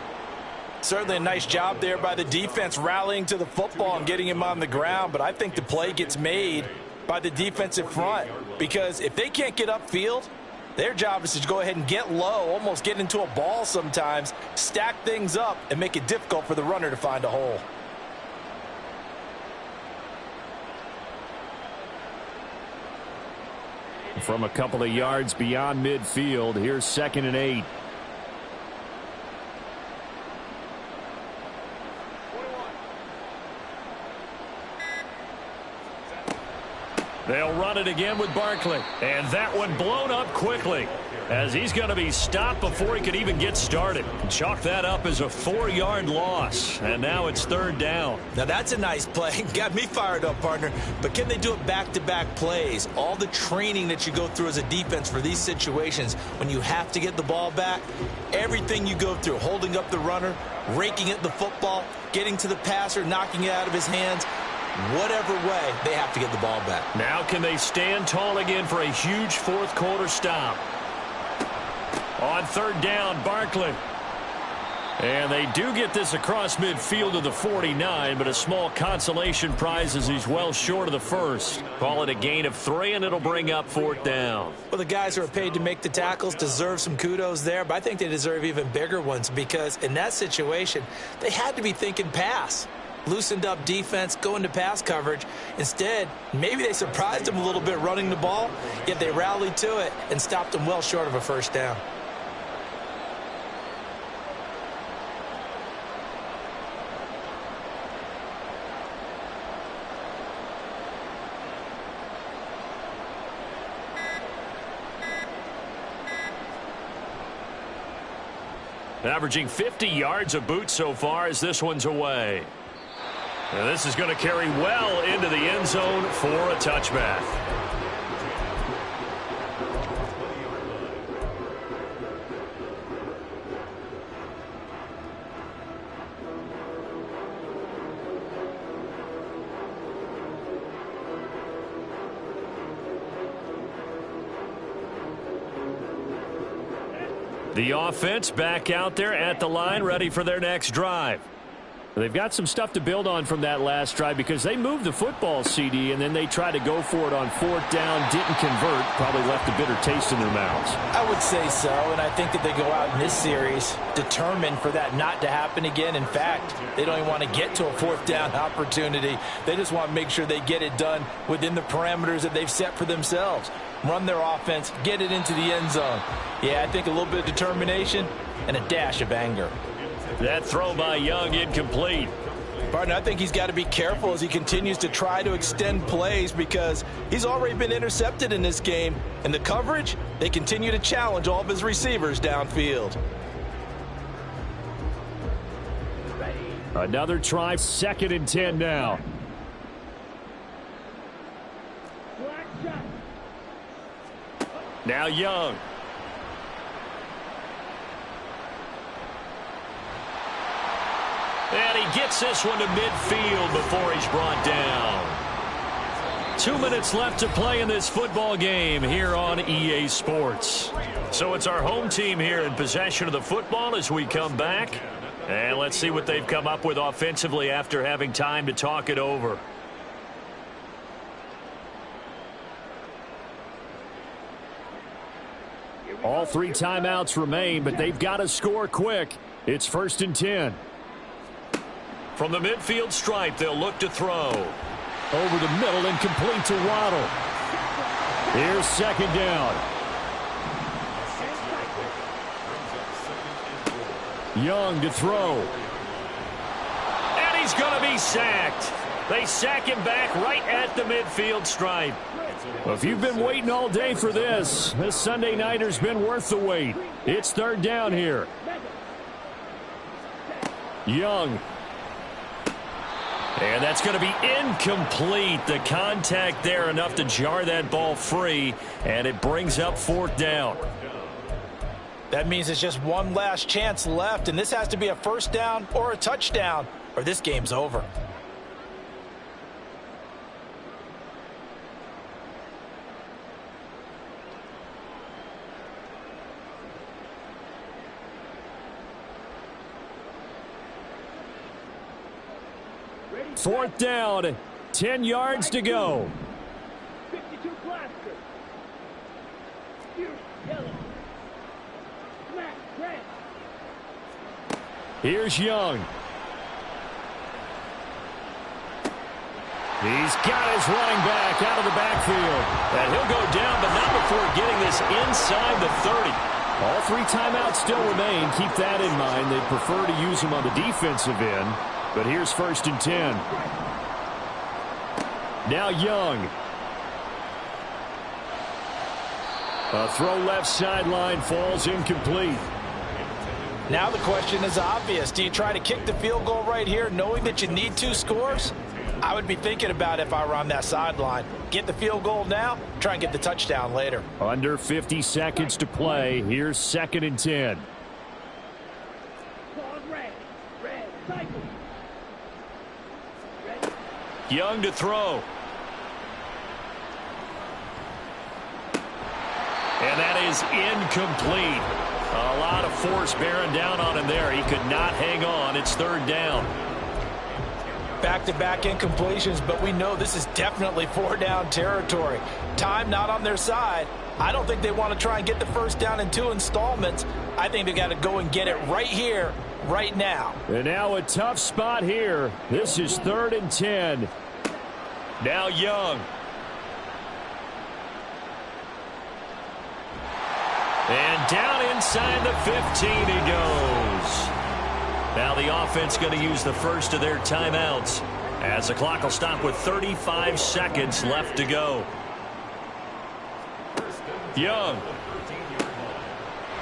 Certainly a nice job there by the defense rallying to the football and getting him on the ground, but I think the play gets made by the defensive front, because if they can't get upfield, their job is to go ahead and get low, almost get into a ball sometimes, stack things up, and make it difficult for the runner to find a hole. From a couple of yards beyond midfield, here's 2nd and 8. They'll run it again with Barkley. And that one blown up quickly. as he's going to be stopped before he could even get started. Chalk that up as a 4-yard loss, and now it's 3rd down. Now that's a nice play. Got me fired up, partner. But can they do it back-to-back plays? All the training that you go through as a defense for these situations, when you have to get the ball back, everything you go through, holding up the runner, raking at the football, getting to the passer, knocking it out of his hands, whatever way, they have to get the ball back. Now can they stand tall again for a huge 4th quarter stop? On 3rd down, Barkley. And they do get this across midfield to the 49, but a small consolation prize as he's well short of the first. Call it a gain of 3, and it'll bring up 4th down. Well, the guys who are paid to make the tackles deserve some kudos there, but I think they deserve even bigger ones because in that situation, they had to be thinking pass. Loosened up defense, going to pass coverage. Instead, maybe they surprised them a little bit running the ball, yet they rallied to it and stopped them well short of a 1st down. Averaging 50 yards a boot so far as this one's away. And this is going to carry well into the end zone for a touchback. The offense back out there at the line, ready for their next drive. They've got some stuff to build on from that last drive because they moved the football, CD, and then they tried to go for it on 4th down, didn't convert, probably left a bitter taste in their mouths. I would say so, and I think that they go out in this series determined for that not to happen again. In fact, they don't even want to get to a 4th down opportunity. They just want to make sure they get it done within the parameters that they've set for themselves. Run their offense, get it into the end zone. Yeah, I think a little bit of determination and a dash of anger. That throw by Young incomplete. Partner, I think he's got to be careful as he continues to try to extend plays because he's already been intercepted in this game. And the coverage, they continue to challenge all of his receivers downfield. Another try, 2nd and 10 now. Now Young. And he gets this one to midfield before he's brought down. 2 minutes left to play in this football game here on EA Sports. So it's our home team here in possession of the football as we come back. And let's see what they've come up with offensively after having time to talk it over. All 3 timeouts remain, but they've got to score quick. It's 1st and 10. From the midfield stripe, they'll look to throw. Over the middle and complete to Waddle. Here's 2nd down. Young to throw. And he's going to be sacked. They sack him back right at the midfield stripe. Well, if you've been waiting all day for this Sunday nighter's been worth the wait. It's 3rd down here. Young. And that's going to be incomplete. The contact there enough to jar that ball free, and it brings up 4th down. That means it's just one last chance left, and this has to be a 1st down or a touchdown, or this game's over. Fourth down, 10 yards to go. 52 blaster. Yellow. Smack, red. Here's Young. He's got his running back out of the backfield. And he'll go down, but not before getting this inside the 30. All 3 timeouts still remain. Keep that in mind. They prefer to use them on the defensive end. But here's 1st and 10. Now Young. A throw left sideline falls incomplete. Now the question is obvious. Do you try to kick the field goal right here knowing that you need 2 scores? I would be thinking about it if I were on that sideline. Get the field goal now, try and get the touchdown later. Under 50 seconds to play. Here's 2nd and 10. Pause red. Red. Cycle. Young to throw. And that is incomplete. A lot of force bearing down on him there. He could not hang on. It's 3rd down. Back-to-back incompletions, but we know this is definitely 4-down territory. Time not on their side. I don't think they want to try and get the 1st down in 2 installments. I think they got to go and get it right here, right now. And now a tough spot here. This is 3rd and 10. Now Young. And down inside the 15 he goes. Now the offense going to use the first of their timeouts as the clock will stop with 35 seconds left to go. Young.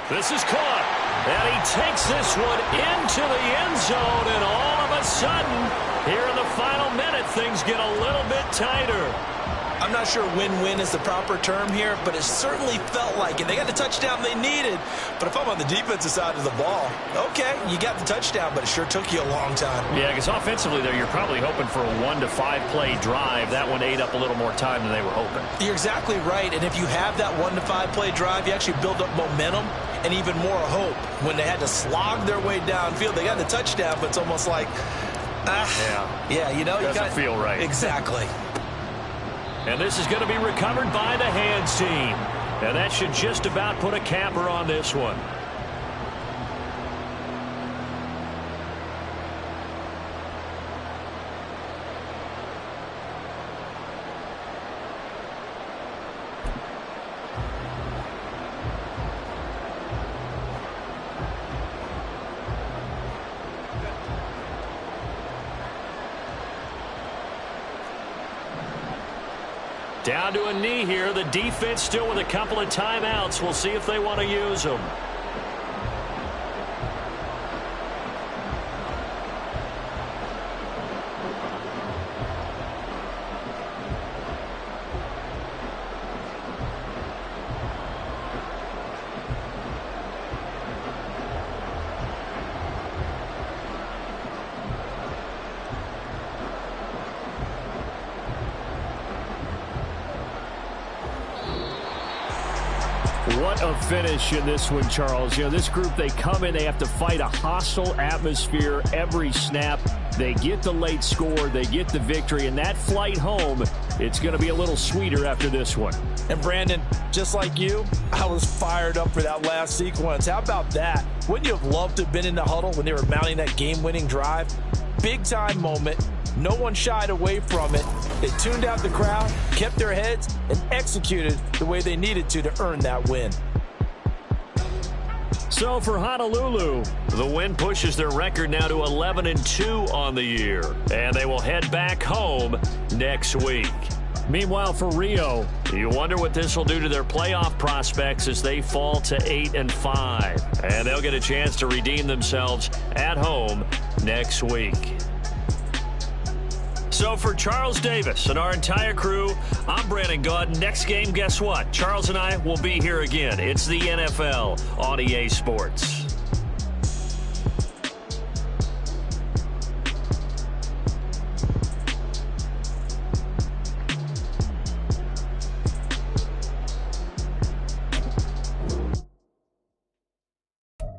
This is caught. And he takes this one into the end zone. And all of a sudden, here in the final minute, things get a little bit tighter. I'm not sure win-win is the proper term here, but it certainly felt like it. They got the touchdown they needed, but if I'm on the defensive side of the ball, okay, you got the touchdown, but it sure took you a long time. Yeah, because offensively there, you're probably hoping for a 1 to 5 play drive. That one ate up a little more time than they were hoping. You're exactly right, and if you have that 1 to 5 play drive, you actually build up momentum and even more hope. When they had to slog their way downfield, they got the touchdown, but it's almost like, yeah, you know, doesn't feel right. Exactly. And this is going to be recovered by the hands team. And that should just about put a capper on this one. Down to a knee here. The defense still with a couple of timeouts. We'll see if they want to use them. What a finish in this one, Charles. You know, this group, they come in, they have to fight a hostile atmosphere every snap. They get the late score, they get the victory, and that flight home, it's going to be a little sweeter after this one. And Brandon, just like you, I was fired up for that last sequence. How about that? Wouldn't you have loved to have been in the huddle when they were mounting that game-winning drive? Big-time moment. No one shied away from it. They tuned out the crowd, kept their heads, and executed the way they needed to earn that win. So for Honolulu, the win pushes their record now to 11-2 on the year. And they will head back home next week. Meanwhile, for Rio, you wonder what this will do to their playoff prospects as they fall to 8-5. And they'll get a chance to redeem themselves at home next week. So for Charles Davis and our entire crew, I'm Brandon Gaudin. Next game, guess what? Charles and I will be here again. It's the NFL on EA Sports.